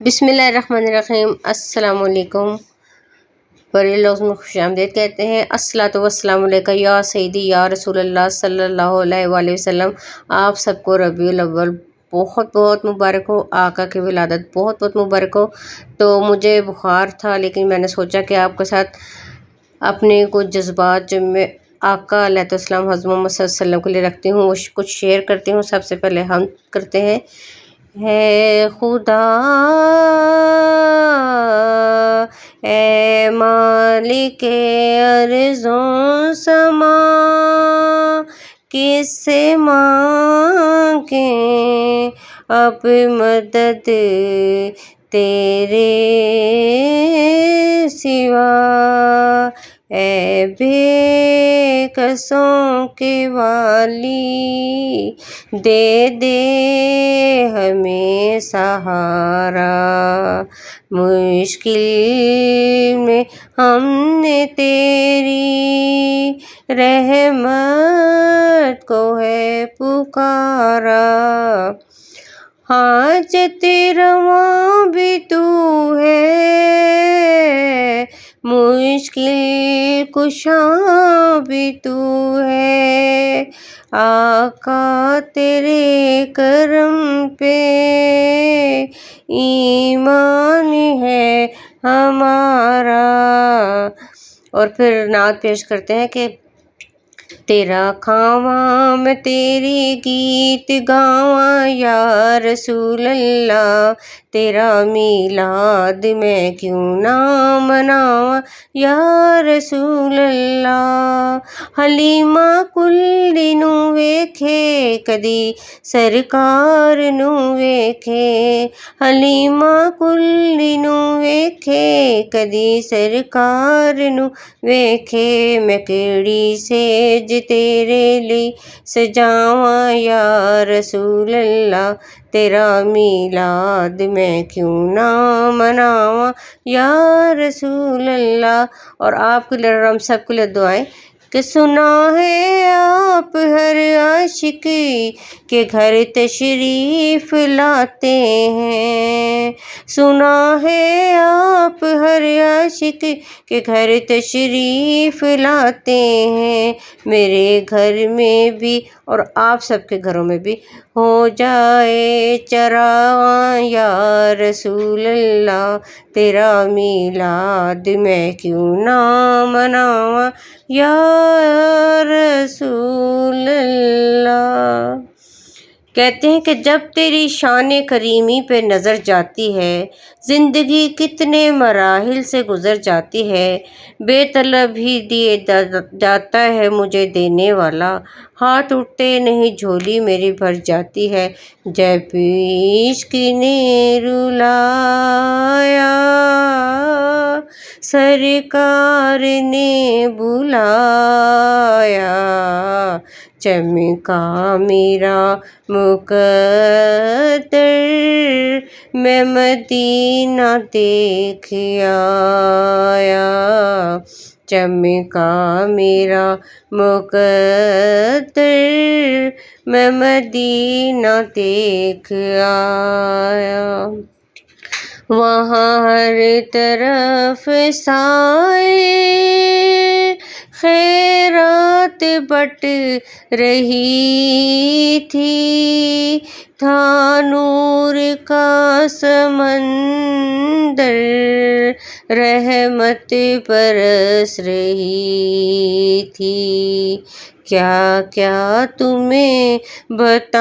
بسم اللہ الرحمن الرحیم۔ السلام علیکم۔ بڑے لوگ میں خوش آمدید کہتے ہیں۔ الصلاۃ والسلام علیکہ یا سیدی یا رسول اللہ صلی اللہ علیہ وآلہ وسلم۔ آپ سب کو ربیع الاول بہت بہت مبارک ہو، آقا کی ولادت بہت بہت مبارک ہو۔ تو مجھے بخار تھا، لیکن میں نے سوچا کہ آپ کے ساتھ اپنے کچھ جذبات جو میں آقا علیہ السلام حضرت محمد صلی اللہ علیہ وسلم کے لیے رکھتی ہوں وہ کچھ شیئر کرتی ہوں۔ سب سے پہلے ہم کرتے ہیں۔ ہے خدا اے مالک ارض و سما، کس سے مانگیں اب مدد تیرے سوا، اے بے کسوں کے والی دے دے ہمیں سہارا، مشکل میں ہم نے تیری رحمت کو ہے پکارا، حاجت رواں بھی تو ہے، مشکل کشاں بھی تو ہے، آقا تیرے کرم پہ ایمان ہے ہمارا۔ اور پھر نعت پیش کرتے ہیں کہ تیرا کھاواں میں تیری گیت گاواں یا رسول اللہ، تیرا میلاد میں کیوں نہ مناواں یا رسول اللہ، حلیمہ کلی نو ویکھے کدی سرکار نو ویکھے، حلیمہ کلی نو ویکھے کدی سرکار نو ویکھے، میں کیڑی سیج تیرے لئی سجاواں یا رسول اللہ، تیرا میلاد میں کیوں نہ مناواں یا رسول اللہ۔ اور آپ کے لیے اور ہم سب کے لیے دعائیں کہ سنا ہے آپ ہر عاشق کے گھر تشریف لاتے ہیں، سنا ہے آپ ہر عاشق کے گھر تشریف لاتے ہیں، میرے گھر میں بھی اور آپ سب کے گھروں میں بھی ہو جائے چراغاں یا رسول اللہ، تیرا میلاد میں کیوں نہ مناواں یا رسول اللہ۔ کہتے ہیں کہ جب تیری شان کریمی پہ نظر جاتی ہے، زندگی کتنے مراحل سے گزر جاتی ہے، بے طلب ہی دیے جاتا ہے مجھے دینے والا، ہاتھ اٹھتے نہیں جھولی میری بھر جاتی ہے، جب عشق نے رلایا سرکار نے بلایا، چمکا میرا مقدر میں مدینہ دیکھ آیا، چمکا میرا مقدر میں مدینہ دیکھ آیا، وہاں ہر طرف سائے خیرات بٹ رہی تھی، تھا نور کا سمندر رحمت برس رہی تھی، کیا کیا تمہیں بتائیں،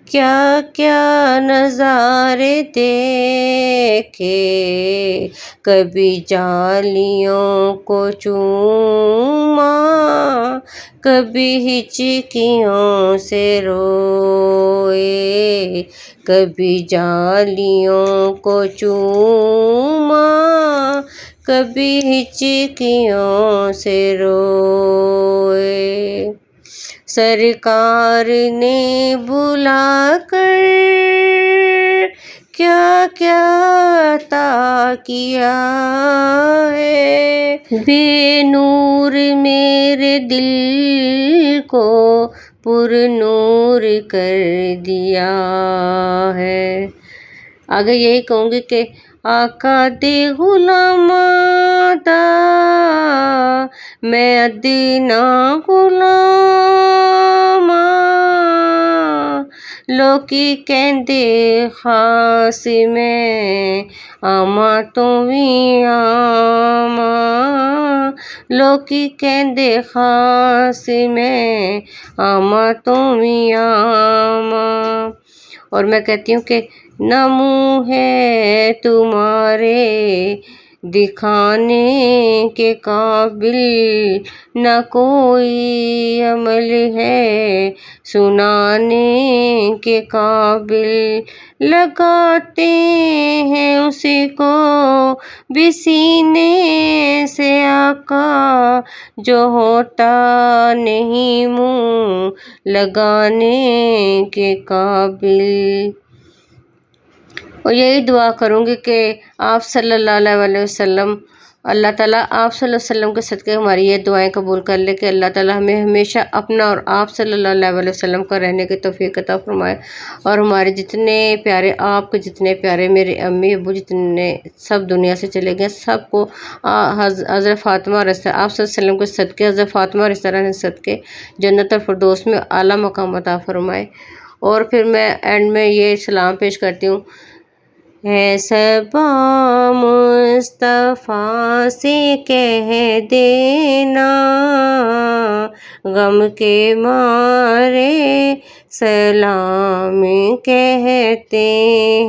کیا کیا نظارے دیکھے، کبھی جالیوں کو چوما، کبھی ہچکیوں سے روئے، کبھی جالیوں کو چوما، کبھی ہچکیوں سے روئے، سرکار نے بلا کر کیا کیا عطا کیا ہے، بے نور میرے دل کو پر نور کر دیا ہے۔ آگے یہی کہوں گی کہ آقا دے غلاماں دا میں ادنا غلاماں، لوکی کہندے خاص میں آواں تو وی آواں، لوکی کہندے خاص میں آواں تو وی آواں۔ اور میں کہتی ہوں کہ نہ منہ ہے تمہارے دکھانے کے قابل، نہ کوئی عمل ہے سنانے کے قابل، لگاتے ہیں اسی کو بھی سینے سے آقا، جو ہوتا نہیں منہ لگانے کے قابل۔ اور یہی دعا کروں گی کہ آپ صلی اللہ علیہ وسلم، اللہ تعالیٰ آپ صلی اللہ علیہ وسلم کے صدقے ہماری یہ دعائیں قبول کر لے کہ اللہ تعالیٰ ہمیں ہمیشہ اپنا اور آپ صلی اللہ علیہ وسلم کا رہنے کی توفیق عطا فرمائے، اور ہمارے جتنے پیارے، آپ کے جتنے پیارے، میرے امی ابو جتنے سب دنیا سے چلے گئے، سب کو حضرت فاطمہ رضی آپ صلی اللہ علیہ وسلم کے صدقے، حضرت فاطمہ رضی اللہ عنہا کے صدقے جنت الفردوس میں اعلیٰ مقام عطا فرمائے۔ اور پھر میں اینڈ میں یہ سلام پیش کرتی ہوں، ہے صبا مصطفیٰ سے کہہ دینا، غم کے مارے سلام کہتے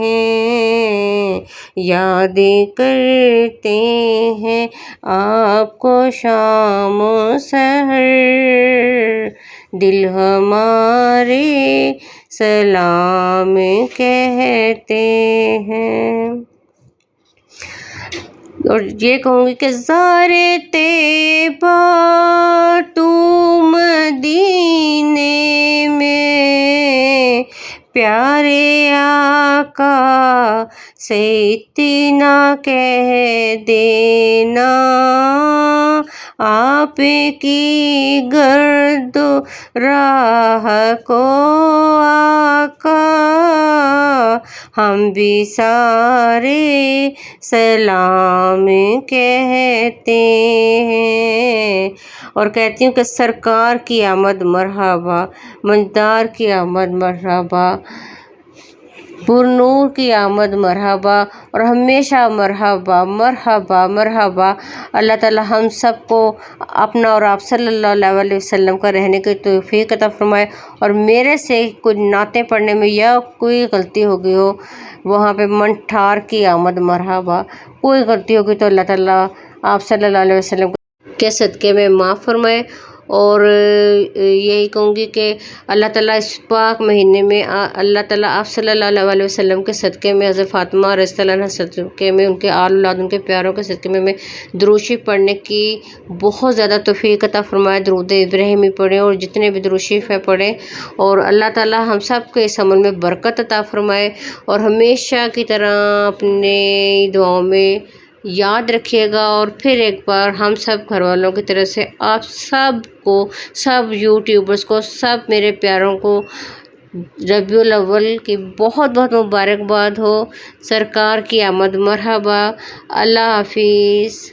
ہیں، یاد کرتے ہیں آپ کو شام و سحر، دل ہمارے سلام کہتے ہیں۔ اور یہ کہوں گی کہ زارے طیبہ تو مدینے میں، پیارے آقا سے اتنا کہہ دینا، آپ کی گرد و راہ کو آقا ہم بھی سارے سلام کہتے ہیں۔ اور کہتی ہوں کہ سرکار کی آمد مرحبا، منجدار کی آمد مرحبا، پر نور کی آمد مرحبا، اور ہمیشہ مرحبا مرحبا مرحبا۔ اللہ تعالیٰ ہم سب کو اپنا اور آپ صلی اللہ علیہ وسلم کا رہنے کی توفیق عطا فرمائے، اور میرے سے کچھ نعتیں پڑھنے میں یا کوئی غلطی ہو گئی ہو، وہاں پہ من ٹھار کی آمد مرحبا، کوئی غلطی ہوگی تو اللہ تعالیٰ آپ صلی اللہ علیہ وسلم کے صدقے میں معاف فرمائے۔ اور یہی کہوں گی کہ اللہ تعالیٰ اس پاک مہینے میں اللہ تعالیٰ آپ صلی اللہ علیہ وسلم کے صدقے میں، حضرت فاطمہ رضی اللہ عنہا صدقے میں، ان کے آل اولاد، ان کے پیاروں کے صدقے میں درود شریف پڑھنے کی بہت زیادہ توفیق عطا فرمائے، درود ابراہیمی پڑھیں اور جتنے بھی درود شریف ہے پڑھیں، اور اللہ تعالیٰ ہم سب کے اس عمل میں برکت عطا فرمائے، اور ہمیشہ کی طرح اپنے دعاؤں میں یاد رکھیے گا۔ اور پھر ایک بار ہم سب گھر والوں کی طرف سے آپ سب کو، سب یوٹیوبرز کو، سب میرے پیاروں کو ربیع الاول کی بہت بہت مبارکباد ہو۔ سرکار کی آمد مرحبا۔ اللہ حافظ۔